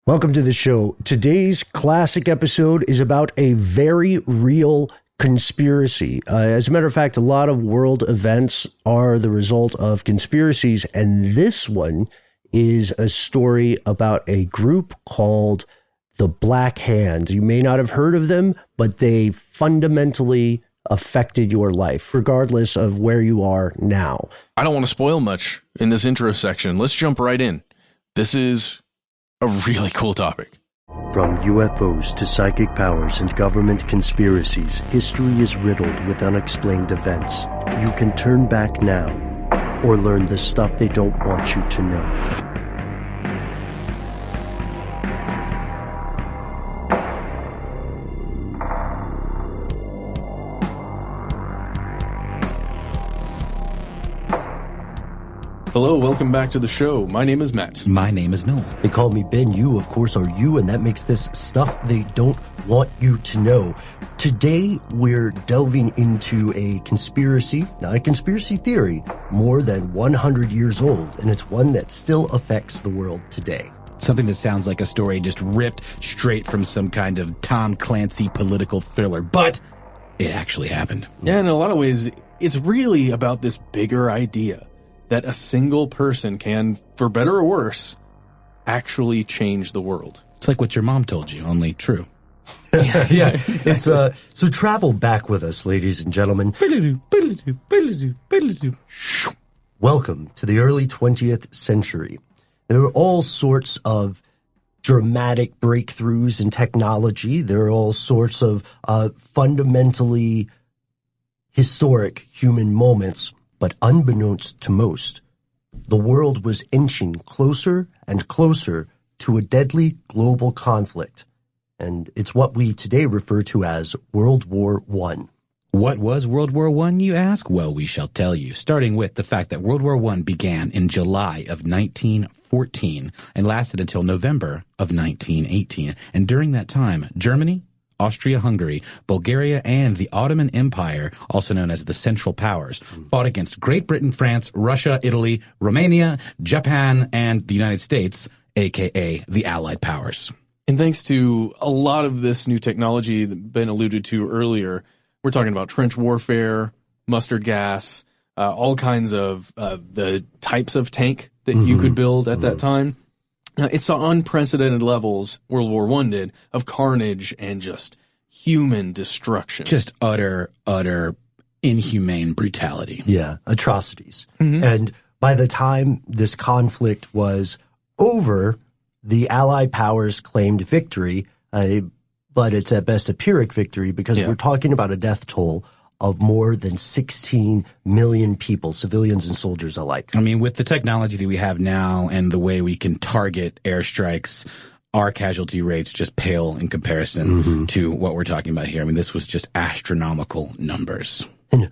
Welcome to the show. Today's classic episode is about a very real conspiracy. As a matter of fact, a lot of world events are the result of conspiracies, and this one is a story about a group called the Black Hand. You may not have heard of them, but they fundamentally affected your life, regardless of where you are now. I don't want to spoil much in this intro section. Let's jump right in. This is a really cool topic. From UFOs to psychic powers and government conspiracies, history is riddled with unexplained events. You can turn back now or learn the stuff they don't want you to know. Hello, welcome back to the show. My name is Matt. My name is Noel. They call me Ben. You, of course, are you, and that makes this stuff they don't want you to know. Today, we're delving into a conspiracy, not a conspiracy theory, more than 100 years old, and it's one that still affects the world today. Something that sounds like a story just ripped straight from some kind of Tom Clancy political thriller, but it actually happened. Yeah, in a lot of ways, it's really about this bigger idea that a single person can, for better or worse, actually change the world. It's like what your mom told you, only true. Yeah. It's, so travel back with us, ladies and gentlemen. Welcome to the early 20th century. There are all sorts of dramatic breakthroughs in technology. There are all sorts of fundamentally historic human moments. But unbeknownst to most, the world was inching closer and closer to a deadly global conflict. And it's what we today refer to as World War I. What was World War I, you ask? Well, we shall tell you, starting with the fact that World War I began in July of 1914 and lasted until November of 1918. And during that time, Germany, Austria-Hungary, Bulgaria, and the Ottoman Empire, also known as the Central Powers, fought against Great Britain, France, Russia, Italy, Romania, Japan, and the United States, aka the Allied Powers. And thanks to a lot of this new technology that Ben alluded to earlier, we're talking about trench warfare, mustard gas, all kinds of the types of tank that you could build at that time. It's the unprecedented levels, World War I did, of carnage and just human destruction. Just utter inhumane brutality. Yeah, atrocities. And by the time this conflict was over, the Allied powers claimed victory, but it's at best a Pyrrhic victory because we're talking about a death toll of more than 16 million people, civilians and soldiers alike. I mean, with the technology that we have now and the way we can target airstrikes, our casualty rates just pale in comparison to what we're talking about here. I mean, this was just astronomical numbers. And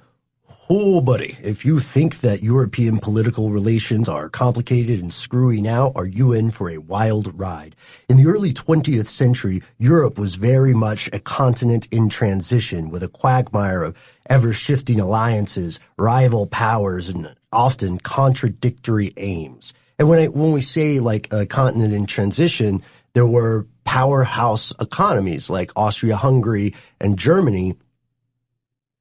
oh, buddy, if you think that European political relations are complicated and screwy now, are you in for a wild ride? In the early 20th century, Europe was very much a continent in transition with a quagmire of ever-shifting alliances, rival powers, and often contradictory aims. And when we say like a continent in transition, there were powerhouse economies like Austria-Hungary and Germany.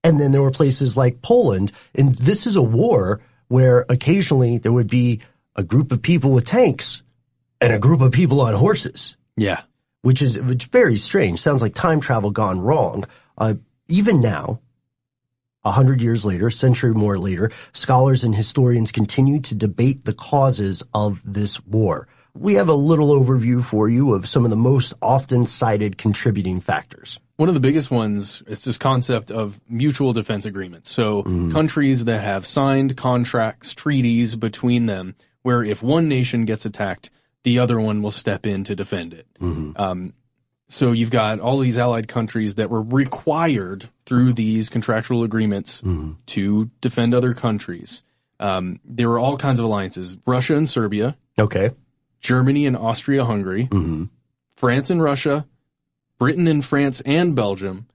And then there were places like Poland. And this is a war where occasionally there would be a group of people with tanks and a group of people on horses. Yeah. Which is very strange. Sounds like time travel gone wrong. Even now, 100 years later, a century more later, scholars and historians continue to debate the causes of this war. We have a little overview for you of some of the most often cited contributing factors. One of the biggest ones is this concept of mutual defense agreements. So countries that have signed contracts, treaties between them, where if one nation gets attacked, the other one will step in to defend it. So you've got all these allied countries that were required through these contractual agreements to defend other countries. There were all kinds of alliances. Russia and Serbia. Okay. Germany and Austria-Hungary. France and Russia. Britain and France and Belgium.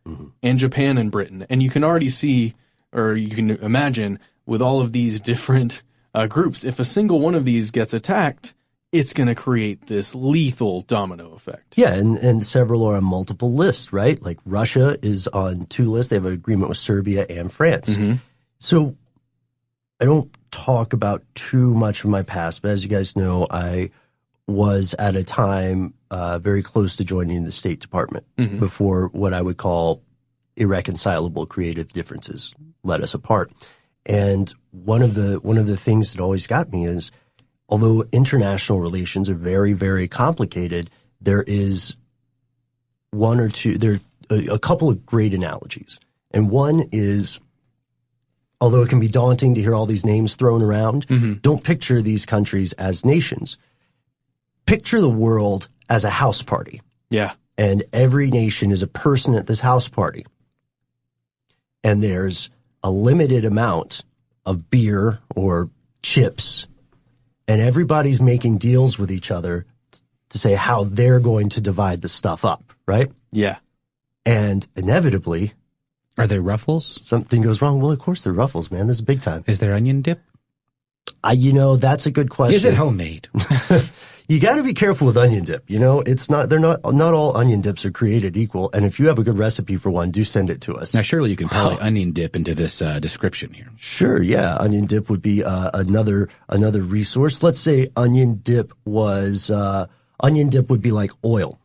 And Japan and Britain. And you can already see, or you can imagine, with all of these different groups, if a single one of these gets attacked, it's going to create this lethal domino effect. Yeah, and several are on multiple lists, right? Like Russia is on 2 lists. They have an agreement with Serbia and France. Mm-hmm. So I don't talk about too much of my past, but as you guys know, I was at a time very close to joining the State Department before what I would call irreconcilable creative differences led us apart. And one of the things that always got me is, although international relations are very, very complicated, there is a couple of great analogies. And one is, although it can be daunting to hear all these names thrown around, don't picture these countries as nations. Picture the world as a house party. Yeah. And every nation is a person at this house party. And there's a limited amount of beer or chips, and everybody's making deals with each other to say how they're going to divide the stuff up, right? Yeah. And inevitably, Are there ruffles? something goes wrong. Well, of course, they're ruffles, man. This is big time. Is there onion dip? That's a good question. Is it homemade? You got to be careful with onion dip. Not all onion dips are created equal. And if you have a good recipe for one, do send it to us. Now, surely you can parlay onion dip into this description here. Sure, yeah. Onion dip would be another resource. Let's say onion dip would be like oil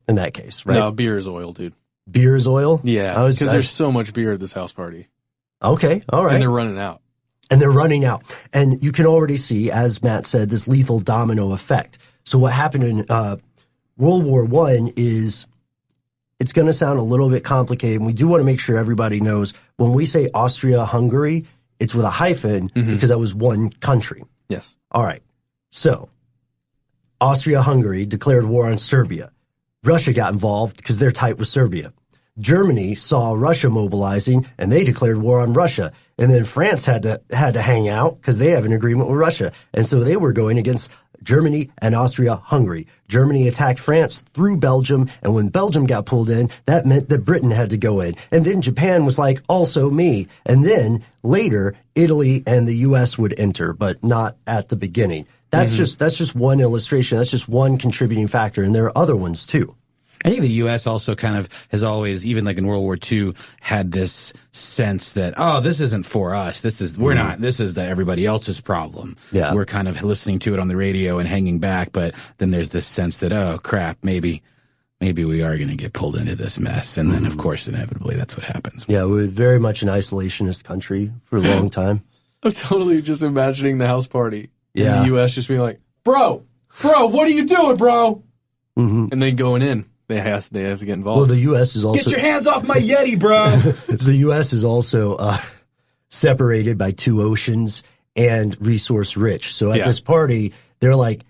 in that case, right? No, beer is oil, dude. Beer is oil? Yeah, because there's so much beer at this house party. Okay, all right. And they're running out. And you can already see, as Matt said, this lethal domino effect. So what happened in World War I is, it's going to sound a little bit complicated, and we do want to make sure everybody knows, when we say Austria-Hungary, it's with a hyphen because that was one country. Yes. All right. So Austria-Hungary declared war on Serbia. Russia got involved because they're tight with Serbia. Germany saw Russia mobilizing, and they declared war on Russia. And then France had to hang out because they have an agreement with Russia. And so they were going against Germany and Austria-Hungary. Germany attacked France through Belgium, and when Belgium got pulled in, that meant that Britain had to go in. And then Japan was like, also me. And then later, Italy and the U.S. would enter, but not at the beginning. That's just one illustration. That's just one contributing factor, and there are other ones too. I think the U.S. also kind of has always, even like in World War II, had this sense that, this isn't for us. This is everybody else's problem. Yeah. We're kind of listening to it on the radio and hanging back, but then there's this sense that, oh crap, maybe we are going to get pulled into this mess. And then, of course, inevitably, that's what happens. Yeah, we were very much an isolationist country for a long time. I'm totally just imagining the house party. Yeah. In the U.S. just being like, bro, what are you doing, bro? And then going in. They have to get involved. Well, the U.S. is also... Get your hands off my Yeti, bro! The U.S. is also separated by 2 oceans and resource rich. So at this party, they're like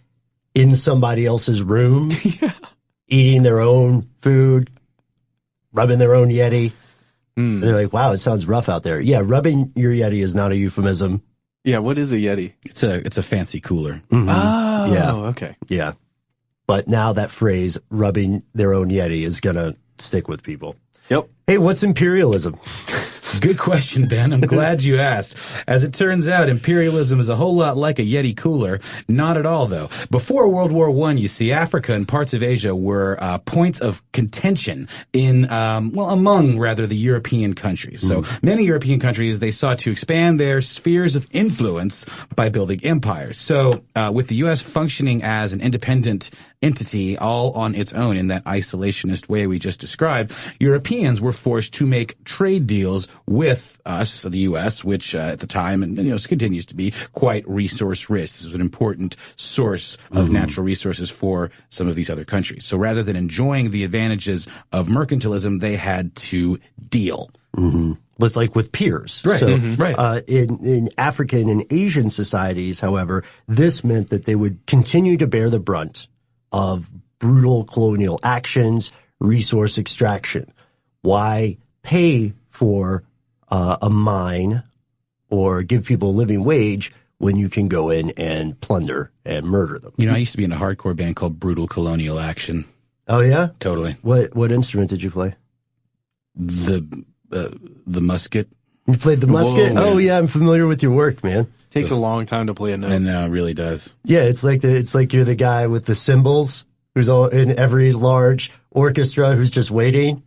in somebody else's room, eating their own food, rubbing their own Yeti. And they're like, wow, it sounds rough out there. Yeah, rubbing your Yeti is not a euphemism. Yeah, what is a Yeti? It's a fancy cooler. Oh, yeah. Okay. Yeah. But now that phrase, rubbing their own Yeti, is going to stick with people. Yep. Hey, what's imperialism? Good question, Ben. I'm glad you asked. As it turns out, imperialism is a whole lot like a Yeti cooler. Not at all, though. Before World War I, you see, Africa and parts of Asia were points of contention among the European countries. So many European countries, they sought to expand their spheres of influence by building empires. So with the U.S. functioning as an independent entity all on its own in that isolationist way we just described, Europeans were forced to make trade deals with us, the U.S., which at the time and continues to be quite resource rich. This is an important source of natural resources for some of these other countries. So rather than enjoying the advantages of mercantilism, they had to deal. But like with peers. Right. So, Right. In African and Asian societies, however, this meant that they would continue to bear the brunt of brutal colonial actions, resource extraction. Why pay for a mine or give people a living wage when you can go in and plunder and murder them? I used to be in a hardcore band called Brutal Colonial Action. Oh, yeah? Totally. What instrument did you play? The musket. You played the musket? Whoa. Oh yeah, I'm familiar with your work, man. Takes a long time to play a note. And it really does. Yeah, it's like you're the guy with the cymbals who's all in every large orchestra who's just waiting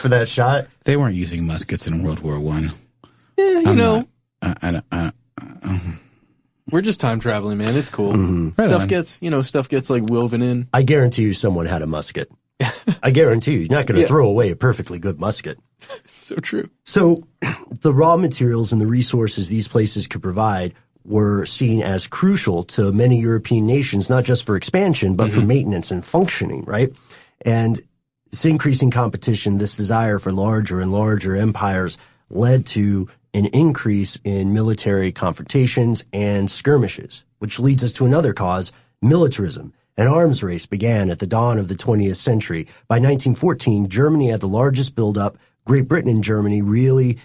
for that shot. They weren't using muskets in World War I. Yeah, you know. Not, We're just time traveling, man. It's cool. Right Stuff gets like woven in. I guarantee you someone had a musket. I guarantee you, you're not going to throw away a perfectly good musket. So true. So the raw materials and the resources these places could provide were seen as crucial to many European nations, not just for expansion, but for maintenance and functioning, right? And this increasing competition, this desire for larger and larger empires led to an increase in military confrontations and skirmishes, which leads us to another cause, militarism. An arms race began at the dawn of the 20th century. By 1914, Germany had the largest buildup. Great Britain and Germany really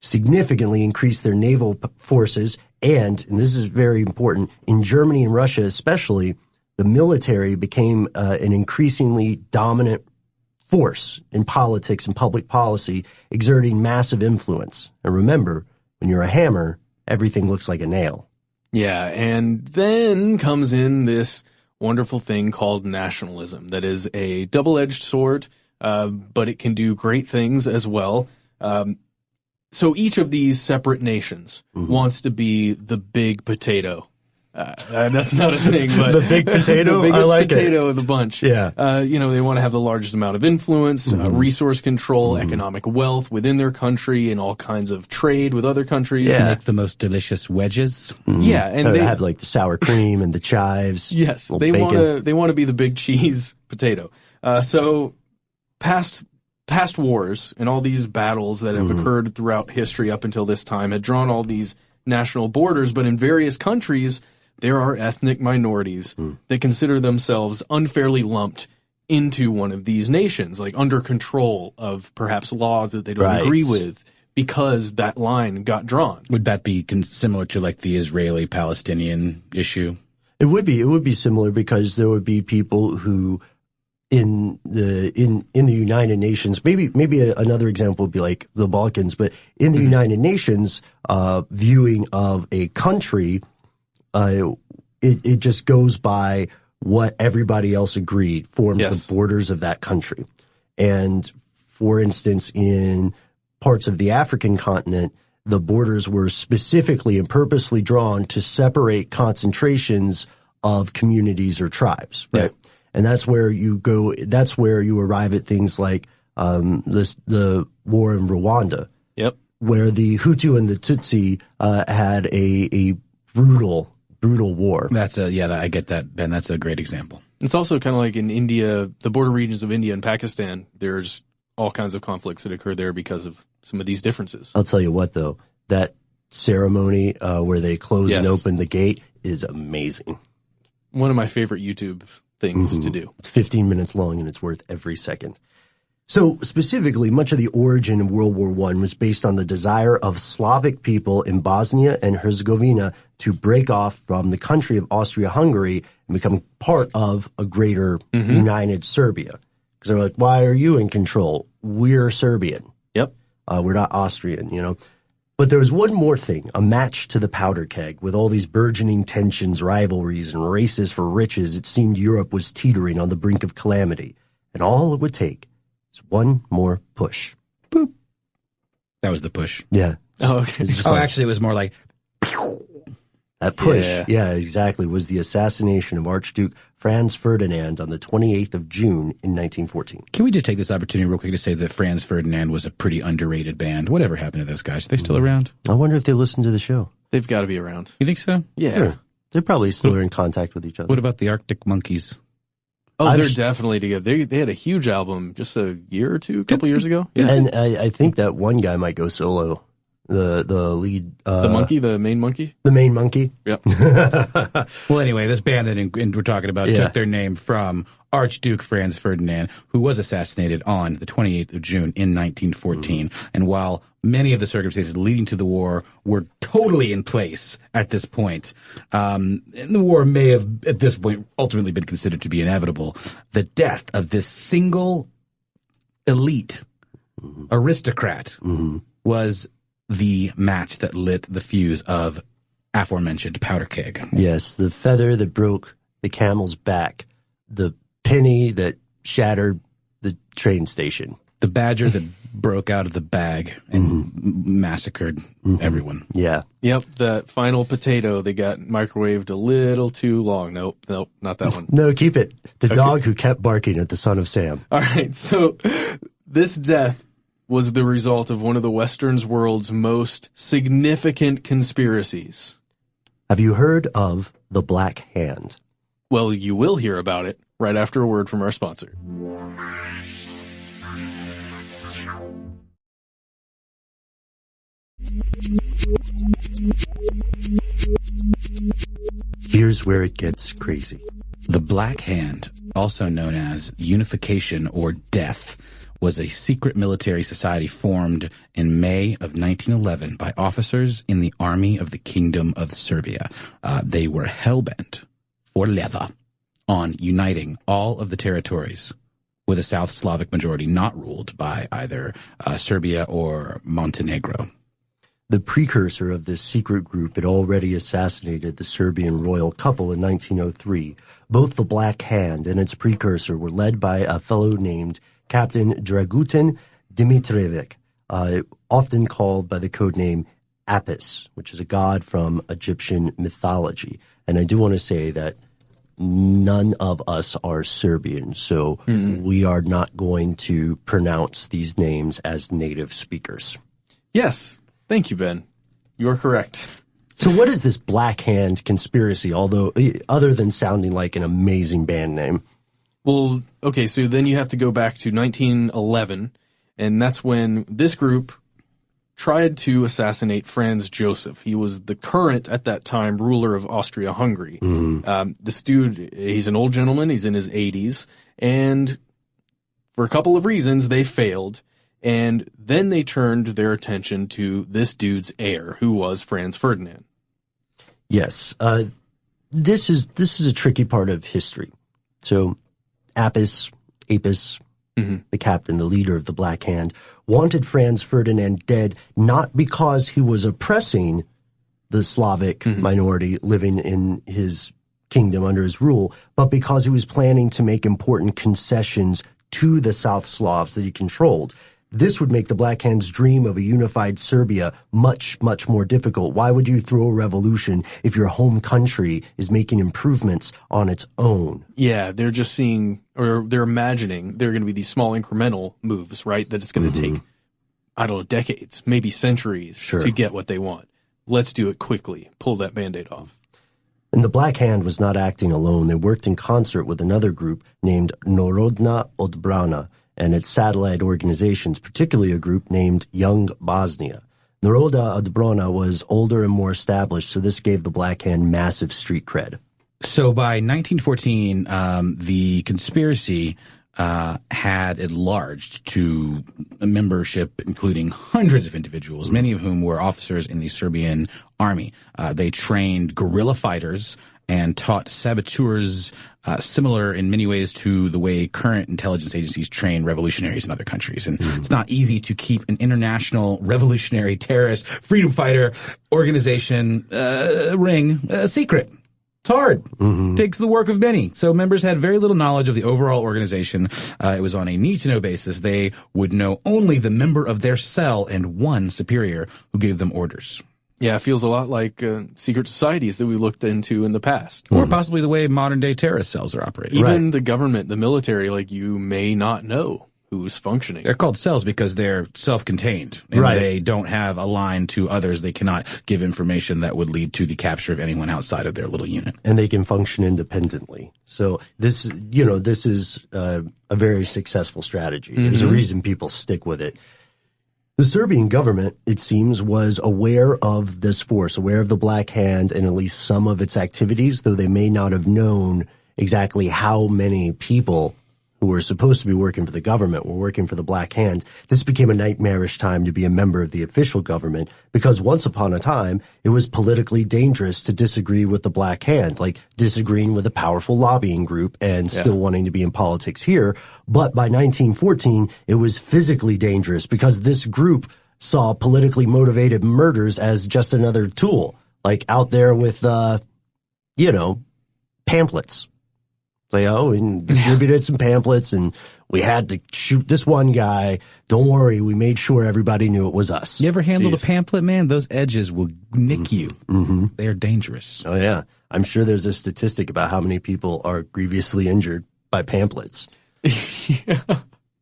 significantly increased their naval forces. And this is very important, in Germany and Russia especially, the military became an increasingly dominant force in politics and public policy, exerting massive influence. And remember, when you're a hammer, everything looks like a nail. Yeah, and then comes in this wonderful thing called nationalism that is a double-edged sword, but it can do great things as well. So each of these separate nations wants to be the big potato. That's not a thing, but the big potato? the biggest I like potato of the bunch. Yeah. They want to have the largest amount of influence, resource control, economic wealth within their country, and all kinds of trade with other countries. Yeah. Make the most delicious wedges. Yeah, and They they have like the sour cream and the chives. yes, little they bacon. want to be the big cheese potato. So past wars and all these battles that have occurred throughout history up until this time had drawn all these national borders, but in various countries there are ethnic minorities that consider themselves unfairly lumped into one of these nations, like under control of perhaps laws that they don't agree with because that line got drawn. Would that be similar to like the Israeli-Palestinian issue? It would be similar because there would be people who in the United Nations, maybe another example would be like the Balkans, but in the United Nations, viewing of a country, it just goes by what everybody else agreed forms the borders of that country. And for instance, in parts of the African continent, the borders were specifically and purposely drawn to separate concentrations of communities or tribes, right? Yeah. And that's where you go. That's where you arrive at things like the war in Rwanda, where the Hutu and the Tutsi had a brutal war. I get that, Ben. That's a great example. It's also kind of like in India, the border regions of India and Pakistan, there's all kinds of conflicts that occur there because of some of these differences. I'll tell you what, though, that ceremony where they close and open the gate is amazing. One of my favorite YouTube things to do. It's 15 minutes long, and it's worth every second. So specifically, much of the origin of World War I was based on the desire of Slavic people in Bosnia and Herzegovina to break off from the country of Austria-Hungary and become part of a greater united Serbia. Because they're like, why are you in control? We're Serbian. Yep. We're not Austrian, you know. But there was one more thing, a match to the powder keg. With all these burgeoning tensions, rivalries, and races for riches, it seemed Europe was teetering on the brink of calamity. And all it would take is one more push. Boop. That was the push. Yeah. Oh, okay. Actually, it was more like... That push, yeah, exactly, was the assassination of Archduke Franz Ferdinand on the 28th of June in 1914. Can we just take this opportunity real quick to say that Franz Ferdinand was a pretty underrated band? Whatever happened to those guys? Are they still around? I wonder if they listen to the show. They've got to be around. You think so? Yeah. Sure. They probably still are in contact with each other. What about the Arctic Monkeys? Oh, they're definitely together. They had a huge album just a year or two, a couple years ago. Yeah. And I think that one guy might go solo. The lead, the main monkey. The main monkey. Yep. Well, anyway, this band that we're talking about took their name from Archduke Franz Ferdinand, who was assassinated on the 28th of June in 1914. And while many of the circumstances leading to the war were totally in place at this point, and the war may have at this point ultimately been considered to be inevitable, the death of this single elite aristocrat was the match that lit the fuse of aforementioned powder keg. Yes, the feather that broke the camel's back, the penny that shattered the train station. The badger that broke out of the bag and massacred everyone. Yeah. Yep, that final potato, they got microwaved a little too long. Nope, not that one. No, keep it. The dog who kept barking at the son of Sam. All right, so this death was the result of one of the Western world's most significant conspiracies. Have you heard of the Black Hand? Well, you will hear about it right after a word from our sponsor. Here's where it gets crazy. The Black Hand, also known as unification or death, was a secret military society formed in May of 1911 by officers in the army of the Kingdom of Serbia. They were hell-bent for leather on uniting all of the territories with a South Slavic majority not ruled by either Serbia or Montenegro. The precursor of this secret group had already assassinated the Serbian royal couple in 1903. Both the Black Hand and its precursor were led by a fellow named Captain Dragutin Dimitrijevic, often called by the codename Apis, which is a god from Egyptian mythology. And I do want to say that none of us are Serbian, so we are not going to pronounce these names as native speakers. Yes. Thank you, Ben. You're correct. So what is this Black Hand conspiracy, although other than sounding like an amazing band name? Well, okay, so then you have to go back to 1911, and that's when this group tried to assassinate Franz Joseph. He was the current, at that time, ruler of Austria-Hungary. This dude, he's an old gentleman, he's in his 80s, and for a couple of reasons, they failed. And then they turned their attention to this dude's heir, who was Franz Ferdinand. Yes, this is a tricky part of history. So, Apis, the captain, the leader of the Black Hand, wanted Franz Ferdinand dead not because he was oppressing the Slavic minority living in his kingdom under his rule, but because he was planning to make important concessions to the South Slavs that he controlled. This would make the Black Hand's dream of a unified Serbia much, much more difficult. Why would you throw a revolution if your home country is making improvements on its own? Yeah, they're just seeing, or they're imagining there are going to be these small incremental moves, right? That it's going to take, I don't know, decades, maybe centuries to get what they want. Let's do it quickly. Pull that Band-Aid off. And the Black Hand was not acting alone. They worked in concert with another group named Narodna Odbrana and its satellite organizations, particularly a group named Young Bosnia. Narodna Odbrana was older and more established, so this gave the Black Hand massive street cred. So by 1914, the conspiracy had enlarged to a membership including hundreds of individuals, many of whom were officers in the Serbian army. They trained guerrilla fighters and taught saboteurs similar in many ways to the way current intelligence agencies train revolutionaries in other countries. And it's not easy to keep an international revolutionary terrorist freedom fighter organization ring secret. It's hard. Takes the work of many. So members had very little knowledge of the overall organization. It was on a need-to-know basis. They would know only the member of their cell and one superior who gave them orders. Yeah, it feels a lot like secret societies that we looked into in the past. Or possibly the way modern-day terrorist cells are operated. Even the government, the military, like you may not know who's functioning. They're called cells because they're self-contained. And they don't have a line to others. They cannot give information that would lead to the capture of anyone outside of their little unit. And they can function independently. So this is a very successful strategy. There's a reason people stick with it. The Serbian government, it seems, was aware of this force, aware of the Black Hand and at least some of its activities, though they may not have known exactly how many people who were supposed to be working for the government were working for the Black Hand. This became a nightmarish time to be a member of the official government because once upon a time, it was politically dangerous to disagree with the Black Hand, like disagreeing with a powerful lobbying group and still wanting to be in politics here. But by 1914, it was physically dangerous because this group saw politically motivated murders as just another tool, like out there with, pamphlets. We distributed some pamphlets and we had to shoot this one guy. Don't worry, we made sure everybody knew it was us. You ever handled a pamphlet, man? Those edges will nick you. Mm-hmm. They are dangerous. Oh, yeah. I'm sure there's a statistic about how many people are grievously injured by pamphlets. Yeah.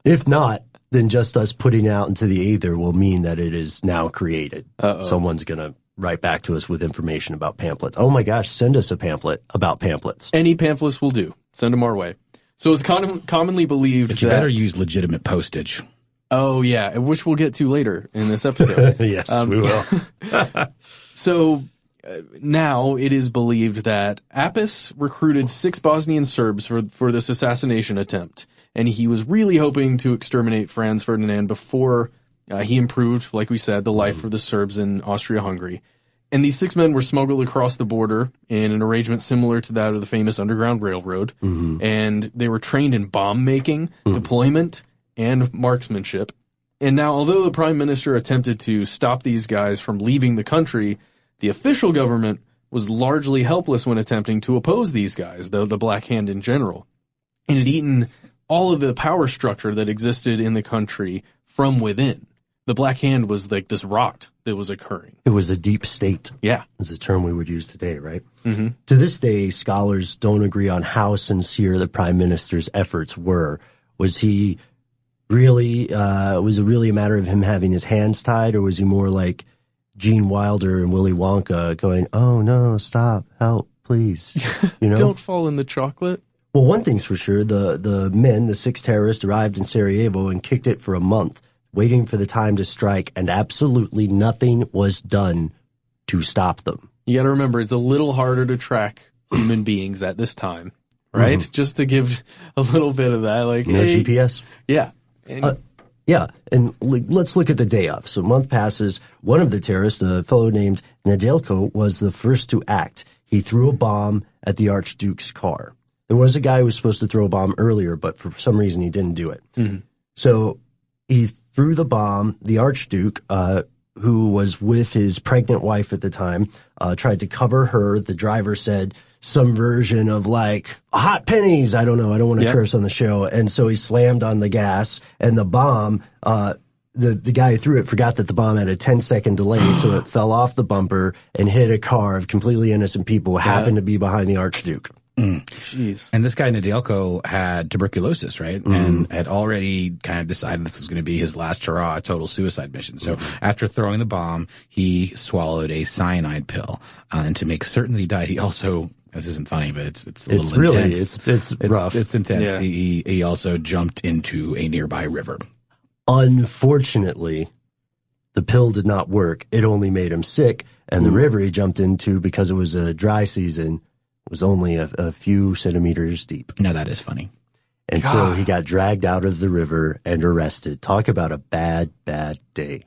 If not, then just us putting out into the ether will mean that it is now created. Someone's going to write back to us with information about pamphlets. Oh, my gosh, send us a pamphlet about pamphlets. Any pamphlets will do. Send them our way. So it's commonly believed but you better use legitimate postage. Oh, yeah, which we'll get to later in this episode. Yes, we will. So now it is believed that Apis recruited 6 Bosnian Serbs for this assassination attempt, and he was really hoping to exterminate Franz Ferdinand before he improved, like we said, the life of the Serbs in Austria-Hungary. And these 6 men were smuggled across the border in an arrangement similar to that of the famous Underground Railroad. Mm-hmm. And they were trained in bomb making, deployment, and marksmanship. And now, although the prime minister attempted to stop these guys from leaving the country, the official government was largely helpless when attempting to oppose these guys, though the Black Hand in general. And had eaten all of the power structure that existed in the country from within. The Black Hand was like this rot that was occurring. It was a deep state. Yeah. Is a term we would use today, right? Mm-hmm. To this day, scholars don't agree on how sincere the prime minister's efforts were. Was he really, was it really a matter of him having his hands tied, or was he more like Gene Wilder and Willy Wonka going, oh no, stop, help, please, Don't fall in the chocolate. Well, one thing's for sure, the 6 terrorists arrived in Sarajevo and kicked it for a month, waiting for the time to strike, and absolutely nothing was done to stop them. You got to remember, it's a little harder to track human beings at this time, right? Mm-hmm. Just to give a little bit of that, like no GPS. Yeah. And let's look at the day of. So a month passes. One of the terrorists, a fellow named Nedeljko, was the first to act. He threw a bomb at the Archduke's car. There was a guy who was supposed to throw a bomb earlier, but for some reason he didn't do it. Mm-hmm. So he threw the bomb. The Archduke, who was with his pregnant wife at the time, tried to cover her. The driver said some version of like, hot pennies. I don't know. I don't want to curse on the show. And so he slammed on the gas, and the bomb, the guy who threw it forgot that the bomb had a 10-second delay, so it fell off the bumper and hit a car of completely innocent people who happened to be behind the Archduke. Jeez. And this guy Nedeljko had tuberculosis, right? And had already kind of decided this was going to be his last hurrah, total suicide mission. So after throwing the bomb, he swallowed a cyanide pill. And to make certain that he died, he also, this isn't funny, but it's a little intense. It's rough. It's intense. Yeah. He also jumped into a nearby river. Unfortunately, the pill did not work. It only made him sick. And the river he jumped into, because it was a dry season, was only a few centimeters deep. No, that is funny. And so he got dragged out of the river and arrested. Talk about a bad, bad day.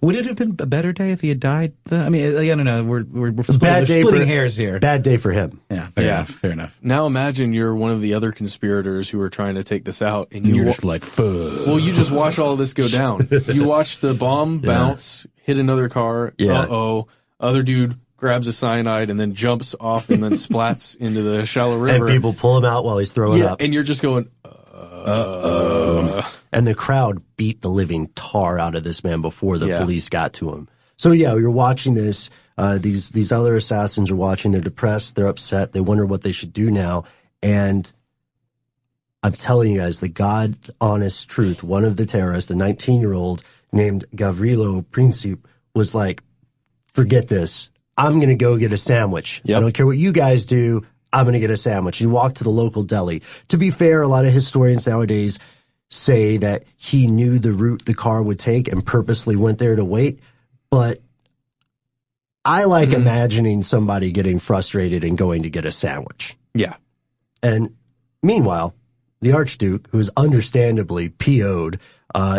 Would it have been a better day if he had died? I mean, I don't know. We're splitting hairs here. Bad day for him. Yeah, fair enough. Now imagine you're one of the other conspirators who are trying to take this out, and you're just like, fuck. Well, you just watch all this go down. You watch the bomb bounce, hit another car. Yeah. Other dude grabs a cyanide and then jumps off and then splats into the shallow river. And people pull him out while he's throwing up. And you're just going, And the crowd beat the living tar out of this man before the police got to him. So you're watching this. These other assassins are watching. They're depressed. They're upset. They wonder what they should do now. And I'm telling you guys the God's honest truth. One of the terrorists, a 19-year-old named Gavrilo Princip, was like, forget this. I'm going to go get a sandwich. I don't care what you guys do. I'm going to get a sandwich. He walked to the local deli. To be fair, a lot of historians nowadays say that he knew the route the car would take and purposely went there to wait. But I like imagining somebody getting frustrated and going to get a sandwich. Yeah. And meanwhile, the Archduke, who is understandably PO'd,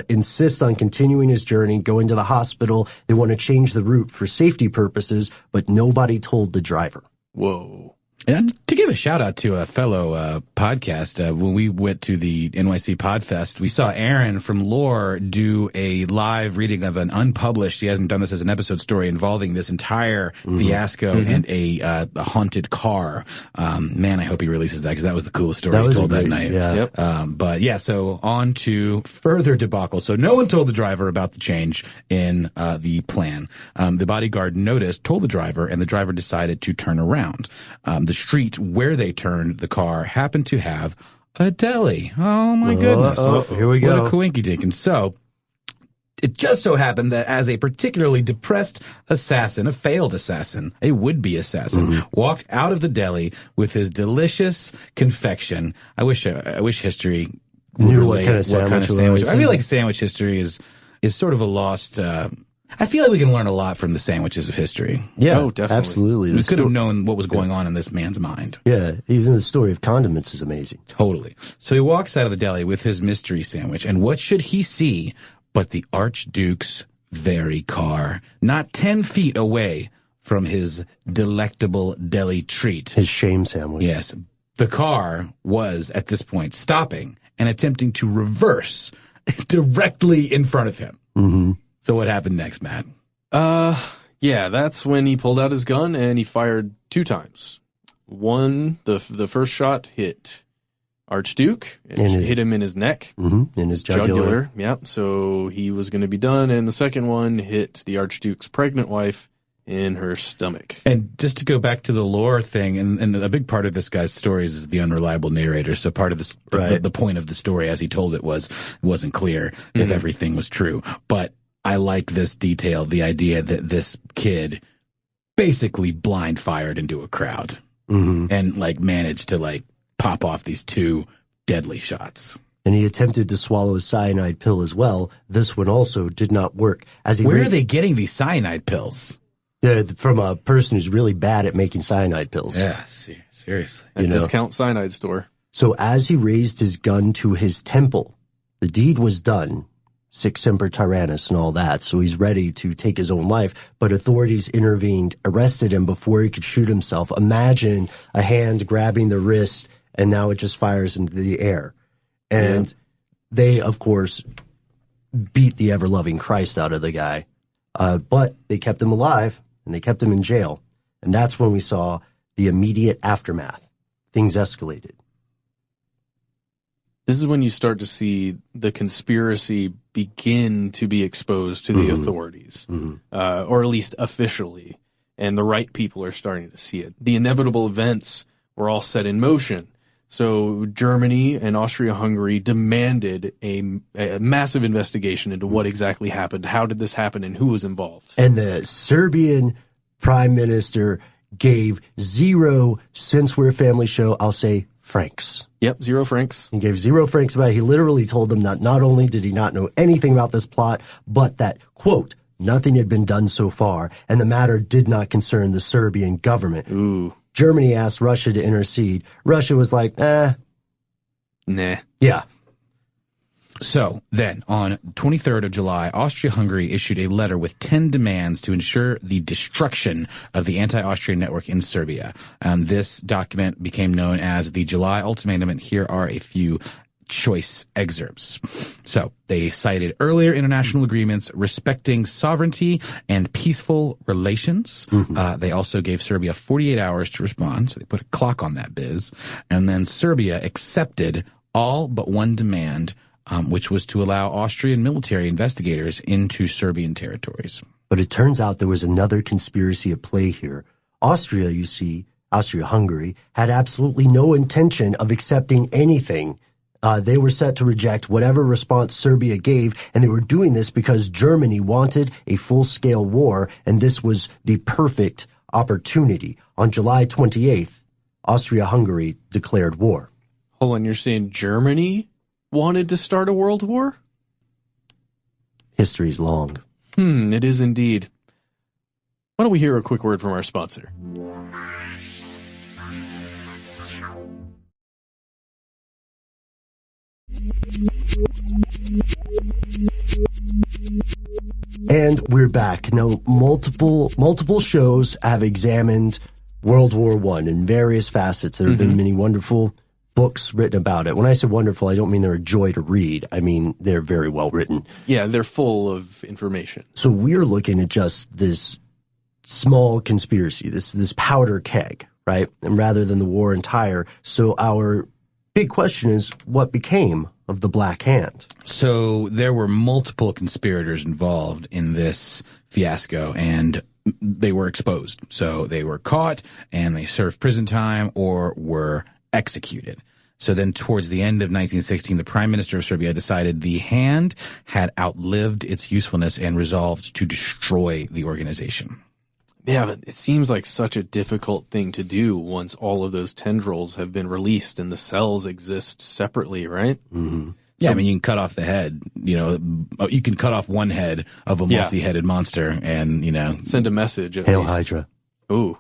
insists on continuing his journey, going to the hospital. They want to change the route for safety purposes, but nobody told the driver. Whoa. And to give a shout out to a fellow podcast, when we went to the NYC Podfest, we saw Aaron from Lore do a live reading of an unpublished, he hasn't done this as an episode story, involving this entire fiasco and a haunted car. Man, I hope he releases that, because that was the coolest story he told that night. Yeah. But yeah, so on to further debacle. So no one told the driver about the change in the plan. The bodyguard told the driver, and the driver decided to turn around. The street where they turned the car happened to have a deli. Oh my goodness. Here we go. What a coinky-dink. And so it just so happened that as a particularly depressed assassin, a failed assassin, a would-be assassin, walked out of the deli with his delicious confection. I wish history knew what kind of sandwich it was. I feel like sandwich history is sort of a lost, I feel like we can learn a lot from the sandwiches of history. Yeah, oh, definitely. Absolutely. We could have known what was going on in this man's mind. Yeah, even the story of condiments is amazing. Totally. So he walks out of the deli with his mystery sandwich, and what should he see but the Archduke's very car, not 10 feet away from his delectable deli treat. His shame sandwich. Yes. The car was, at this point, stopping and attempting to reverse directly in front of him. Mm-hmm. So what happened next, Matt? Yeah, that's when he pulled out his gun and he fired 2 times. One, the first shot hit Archduke. It hit him in his neck. Mm-hmm. In his jugular. Yep. So he was going to be done. And the second one hit the Archduke's pregnant wife in her stomach. And just to go back to the lore thing, and a big part of this guy's stories is the unreliable narrator. So part of this, the point of the story as he told it wasn't clear if everything was true. But I like this detail, the idea that this kid basically blind fired into a crowd and managed to pop off these 2 deadly shots. And he attempted to swallow a cyanide pill as well. This one also did not work. Where are they getting these cyanide pills? From a person who's really bad at making cyanide pills. Yeah, seriously. At discount cyanide store. So as he raised his gun to his temple, the deed was done. Sic semper tyrannis and all that. So he's ready to take his own life, but authorities intervened, arrested him before he could shoot himself. Imagine a hand grabbing the wrist, and now it just fires into the air. And they, of course, beat the ever-loving Christ out of the guy. But they kept him alive, and they kept him in jail. And that's when we saw the immediate aftermath. Things escalated. This is when you start to see the conspiracy begin to be exposed to the authorities, or at least officially, and the right people are starting to see it. The inevitable events were all set in motion. So Germany and Austria-Hungary demanded a massive investigation into what exactly happened, how did this happen, and who was involved. And the Serbian prime minister gave 0, since we're a family show, I'll say francs. Yep, 0 francs. He gave 0 francs about it. He literally told them that not only did he not know anything about this plot, but that, quote, nothing had been done so far, and the matter did not concern the Serbian government. Ooh. Germany asked Russia to intercede. Russia was like, Nah. Yeah. So then, on 23rd of July, Austria-Hungary issued a letter with 10 demands to ensure the destruction of the anti-Austrian network in Serbia. This document became known as the July Ultimatum, and here are a few choice excerpts. So they cited earlier international agreements respecting sovereignty and peaceful relations. They also gave Serbia 48 hours to respond, so they put a clock on that biz. And then Serbia accepted all but one demand, which was to allow Austrian military investigators into Serbian territories. But it turns out there was another conspiracy at play here. Austria, you see, Austria-Hungary, had absolutely no intention of accepting anything. They were set to reject whatever response Serbia gave, and they were doing this because Germany wanted a full-scale war, and this was the perfect opportunity. On July 28th, Austria-Hungary declared war. Hold on, you're saying Germany wanted to start a world war? History's long. It is indeed. Why don't we hear a quick word from our sponsor? And we're back. Now, multiple shows have examined World War I in various facets. There have been many wonderful books written about it. When I say wonderful, I don't mean they're a joy to read. I mean they're very well written. Yeah, they're full of information. So we're looking at just this small conspiracy, this powder keg, right? And rather than the war entire. So our big question is, what became of the Black Hand? So there were multiple conspirators involved in this fiasco, and they were exposed. So they were caught and they served prison time or were executed. So then towards the end of 1916, the Prime Minister of Serbia decided the hand had outlived its usefulness and resolved to destroy the organization. Yeah, but it seems like such a difficult thing to do once all of those tendrils have been released and the cells exist separately, right? Mm-hmm. Yeah, I mean, you can cut off the head, you can cut off one head of a multi-headed monster and, send a message. Hail Hydra. Ooh.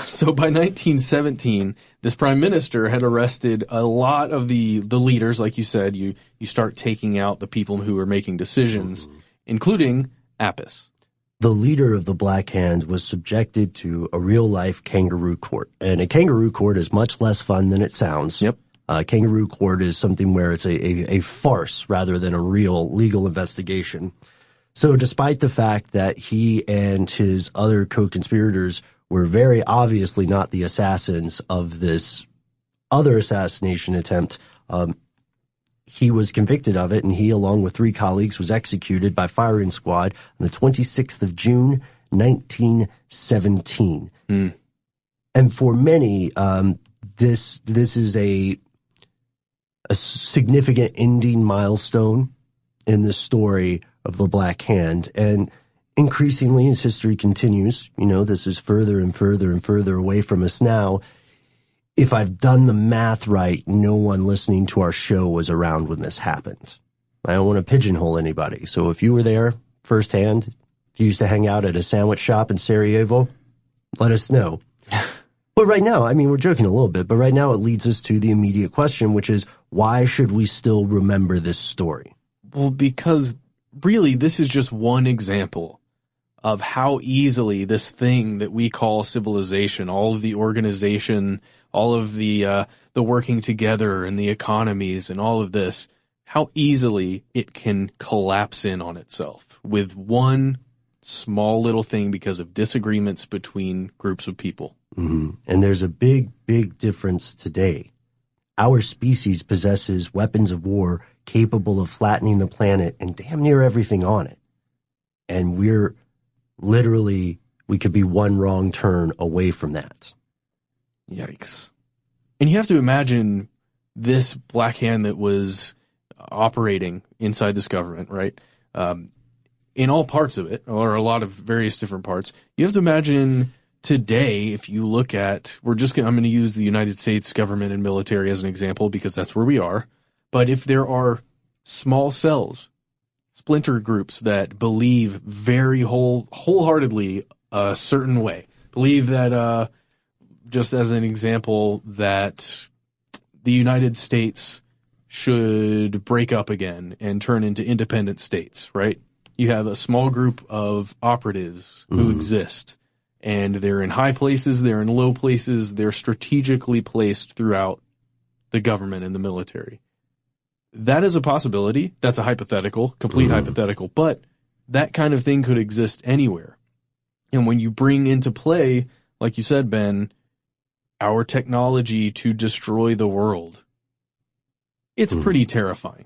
So by 1917, this prime minister had arrested a lot of the leaders, like you said. You start taking out the people who were making decisions, including Apis. The leader of the Black Hand was subjected to a real-life kangaroo court. And a kangaroo court is much less fun than it sounds. Yep. Kangaroo court is something where it's a farce rather than a real legal investigation. So despite the fact that he and his other co-conspirators were very obviously not the assassins of this other assassination attempt, he was convicted of it, and he, along with 3 colleagues, was executed by firing squad on the 26th of June, 1917. And for many, this is a significant ending milestone in the story of the Black Hand. And increasingly, as history continues, this is further and further and further away from us now. If I've done the math right, no one listening to our show was around when this happened. I don't want to pigeonhole anybody. So if you were there firsthand, if you used to hang out at a sandwich shop in Sarajevo, let us know. But right now, I mean, we're joking a little bit, but right now it leads us to the immediate question, which is, why should we still remember this story? Well, because really this is just one example of how easily this thing that we call civilization, all of the organization, all of the working together and the economies and all of this, how easily it can collapse in on itself with one small little thing because of disagreements between groups of people. Mm-hmm. And there's a big, big difference today. Our species possesses weapons of war capable of flattening the planet and damn near everything on it. And we're literally, we could be one wrong turn away from that. Yikes. And you have to imagine this Black Hand that was operating inside this government, right? In all parts of it, or a lot of various different parts. You have to imagine today, if you look at, I'm going to use the United States government and military as an example because that's where we are. But if there are small cells, splinter groups that believe very wholeheartedly a certain way, believe that, just as an example, that the United States should break up again and turn into independent states, right? You have a small group of operatives who exist, and they're in high places, they're in low places, they're strategically placed throughout the government and the military. That is a possibility. That's a hypothetical, complete hypothetical, but that kind of thing could exist anywhere. And when you bring into play, like you said, Ben, our technology to destroy the world, it's pretty terrifying.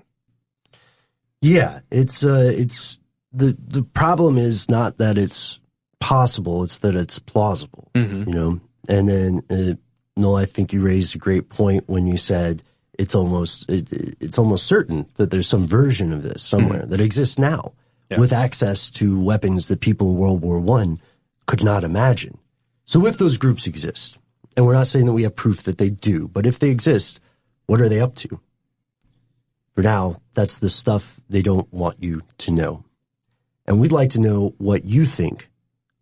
Yeah, it's the problem is not that it's possible, it's that it's plausible, And then, Noel, I think you raised a great point when you said it's almost certain that there's some version of this somewhere that exists now with access to weapons that people in World War I could not imagine. So if those groups exist, and we're not saying that we have proof that they do, but if they exist, what are they up to? For now, that's the stuff they don't want you to know. And we'd like to know what you think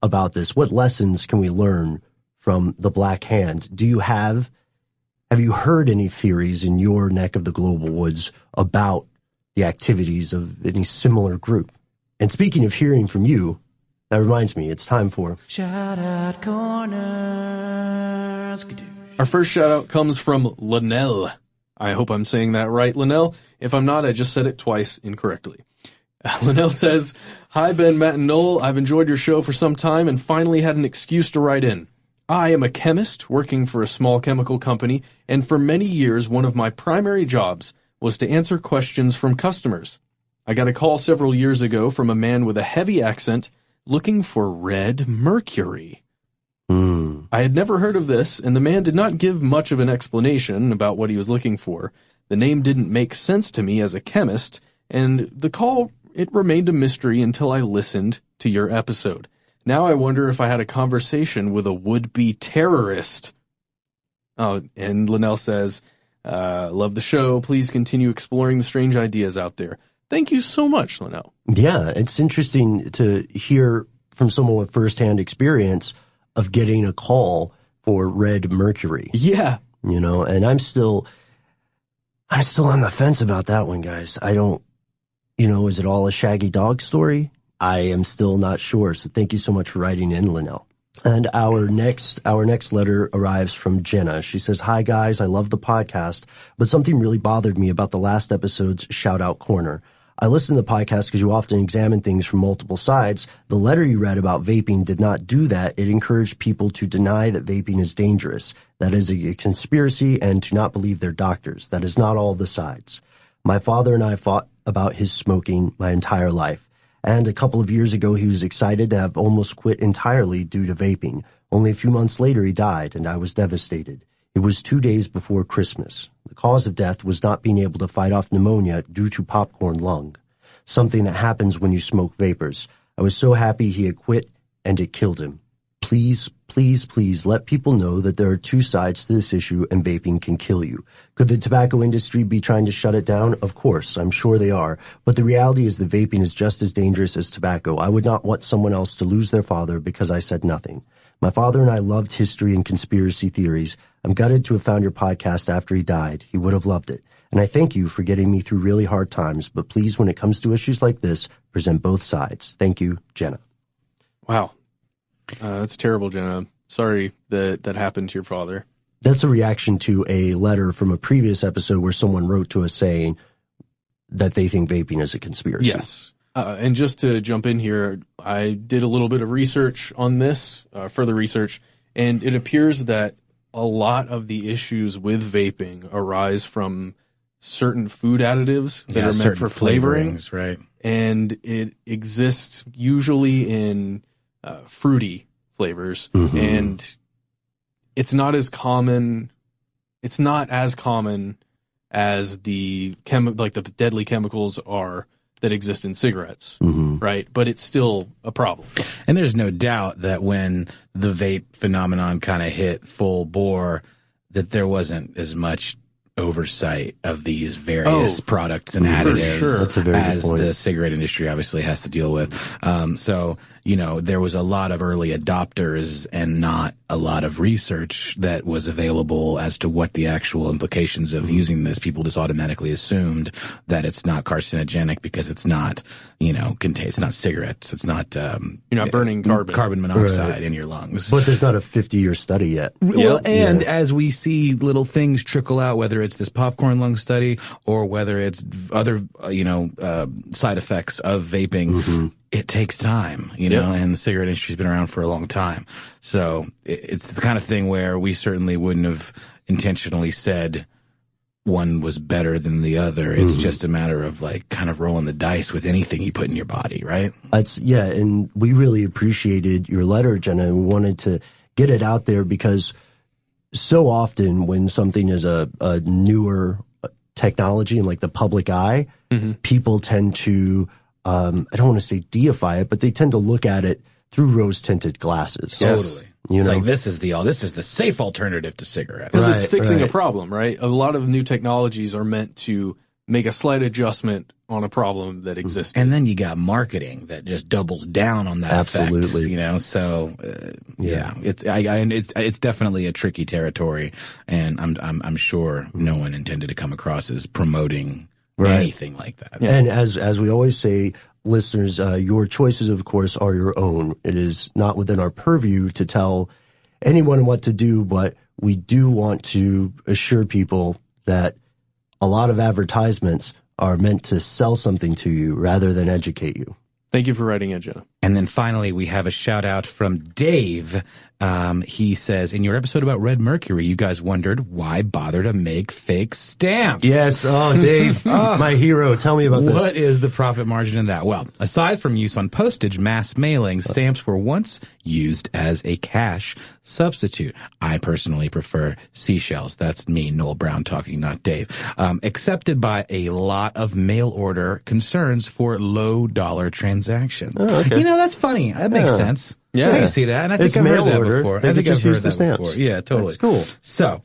about this. What lessons can we learn from the Black Hand? Have you heard any theories in your neck of the global woods about the activities of any similar group? And speaking of hearing from you, That reminds me, it's time for Shout Out Corner. Our first shout out comes from Linnell. I hope I'm saying that right, Linnell. If I'm not, I just said it twice incorrectly. Linnell says, "Hi, Ben, Matt, and Noel. I've enjoyed your show for some time and finally had an excuse to write in. I am a chemist working for a small chemical company, and for many years, one of my primary jobs was to answer questions from customers. I got a call several years ago from a man with a heavy accent looking for red mercury. I had never heard of this, and the man did not give much of an explanation about what he was looking for. The name didn't make sense to me as a chemist, and the call, it remained a mystery until I listened to your episode. Now I wonder if I had a conversation with a would-be terrorist." Oh, and Linnell says, "Love the show. Please continue exploring the strange ideas out there." Thank you so much, Linnell. Yeah, it's interesting to hear from someone with firsthand experience of getting a call for red mercury. Yeah. You know, and I'm still on the fence about that one, guys. I don't, is it all a shaggy dog story? I am still not sure. So thank you so much for writing in, Linnell. And our next letter arrives from Jenna. She says, "Hi guys, I love the podcast, but something really bothered me about the last episode's Shout Out Corner. I listen to the podcast because you often examine things from multiple sides. The letter you read about vaping did not do that. It encouraged people to deny that vaping is dangerous. That is a conspiracy, and to not believe their doctors. That is not all the sides. My father and I fought about his smoking my entire life. And a couple of years ago, he was excited to have almost quit entirely due to vaping. Only a few months later, he died, and I was devastated. It was 2 days before Christmas. The cause of death was not being able to fight off pneumonia due to popcorn lung, something that happens when you smoke vapors. I was so happy he had quit, and it killed him. Please, please, please let people know that there are two sides to this issue and vaping can kill you. Could the tobacco industry be trying to shut it down? Of course, I'm sure they are. But the reality is that vaping is just as dangerous as tobacco. I would not want someone else to lose their father because I said nothing. My father and I loved history and conspiracy theories. I'm gutted to have found your podcast after he died. He would have loved it. And I thank you for getting me through really hard times. But please, when it comes to issues like this, present both sides. Thank you, Jenna." Wow. That's terrible, Jenna. Sorry that happened to your father. That's a reaction to a letter from a previous episode where someone wrote to us saying that they think vaping is a conspiracy. Yes. And just to jump in here, I did a little bit of research on this, further research, and it appears that a lot of the issues with vaping arise from certain food additives that are meant for flavoring. Right. And it exists usually in fruity flavors, and it's not as common. It's not as common as the the deadly chemicals are that exist in cigarettes, right? But it's still a problem. And there's no doubt that when the vape phenomenon kind of hit full bore, that there wasn't as much oversight of these various products and additives as the cigarette industry obviously has to deal with. So, there was a lot of early adopters and not a lot of research that was available as to what the actual implications of using this. People just automatically assumed that it's not carcinogenic because it's not, it's not cigarettes. It's not, you're not burning carbon monoxide in your lungs. But there's not a 50-year study yet. Well, and as we see little things trickle out, whether it's this popcorn lung study or whether it's other, side effects of vaping, it takes time, and the cigarette industry's been around for a long time. So it's the kind of thing where we certainly wouldn't have intentionally said one was better than the other. It's just a matter of kind of rolling the dice with anything you put in your body, right? And we really appreciated your letter, Jenna, and we wanted to get it out there because so often when something is a newer technology in the public eye, people tend to, I don't want to say deify it, but they tend to look at it through rose-tinted glasses. Totally. This is the safe alternative to cigarettes. Because it's fixing a problem, right? A lot of new technologies are meant to make a slight adjustment on a problem that exists. And then you got marketing that just doubles down on that Absolutely. effect, so it's definitely a tricky territory, and I'm sure no one intended to come across as promoting anything like that. And as we always say, listeners, your choices, of course, are your own. It is not within our purview to tell anyone what to do, but we do want to assure people that a lot of advertisements are meant to sell something to you rather than educate you. Thank you for writing in, Jenna. And then finally, we have a shout out from Dave. He says, in your episode about Red Mercury, you guys wondered why bother to make fake stamps. Yes. Oh, Dave, my hero. Tell me about this. What is the profit margin in that? Well, aside from use on postage, mass mailings, stamps were once used as a cash substitute. I personally prefer seashells. That's me, Noel Brown talking, not Dave. Accepted by a lot of mail order concerns for low dollar transactions. Oh, okay. You know, that's funny. That makes sense. Yeah. I can see that. And I think It's I've heard mail that order. before. They I think could I've just heard use the that stamps. before. Yeah, totally. That's cool. So,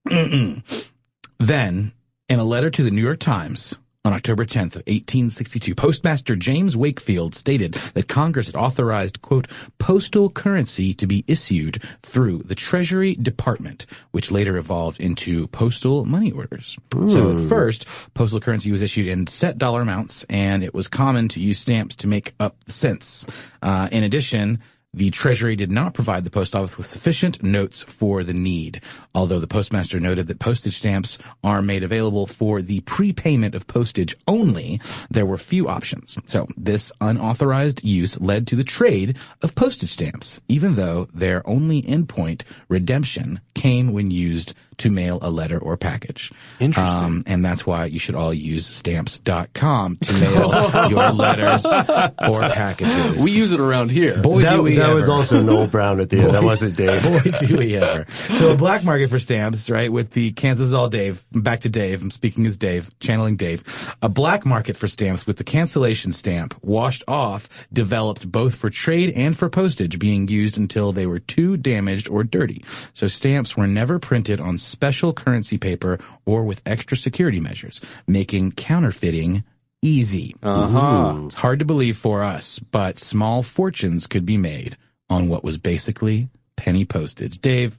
then, in a letter to the New York Times on October 10th of 1862, Postmaster James Wakefield stated that Congress had authorized, quote, postal currency to be issued through the Treasury Department, which later evolved into postal money orders. So at first, postal currency was issued in set dollar amounts, and it was common to use stamps to make up the cents. In addition, the Treasury did not provide the post office with sufficient notes for the need, although the postmaster noted that postage stamps are made available for the prepayment of postage only. There were few options. So this unauthorized use led to the trade of postage stamps, even though their only endpoint, redemption, came when used to mail a letter or package. Interesting. And that's why you should all use stamps.com to mail your letters or packages. We use it around here. Boy, do we That ever. was also Noel Brown at the end. That wasn't Dave. Boy, do we ever. So a black market for stamps, right, with the this is all Dave. Back to Dave. I'm speaking as Dave, channeling Dave. A black market for stamps with the cancellation stamp washed off developed both for trade and for postage, being used until they were too damaged or dirty. So stamps were never printed on special currency paper or with extra security measures, making counterfeiting easy. It's hard to believe for us, but small fortunes could be made on what was basically penny postage. Dave,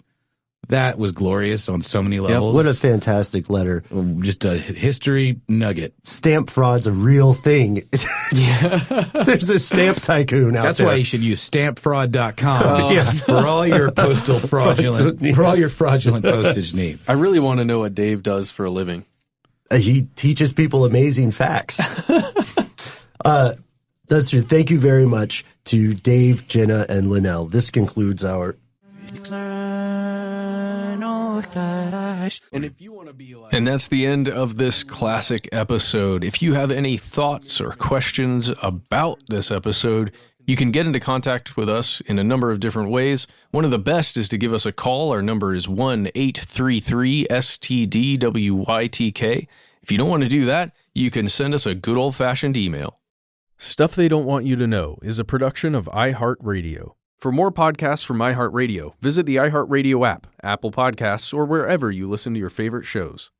that was glorious on so many levels. What a fantastic letter. Just a history nugget. Stamp fraud's a real thing. There's a stamp tycoon out there. That's why you should use stampfraud.com for all your postal fraudulent postage needs. I really want to know what Dave does for a living. He teaches people amazing facts. That's true. Thank you very much to Dave, Jenna, and Linnell. This concludes our... And if you want to be like... And that's the end of this classic episode. If you have any thoughts or questions about this episode, you can get into contact with us in a number of different ways. One of the best is to give us a call. Our number is 1-833-STDWYTK. If you don't want to do that, you can send us a good old-fashioned email. Stuff They Don't Want You to Know is a production of iHeartRadio. For more podcasts from iHeartRadio, visit the iHeartRadio app, Apple Podcasts, or wherever you listen to your favorite shows.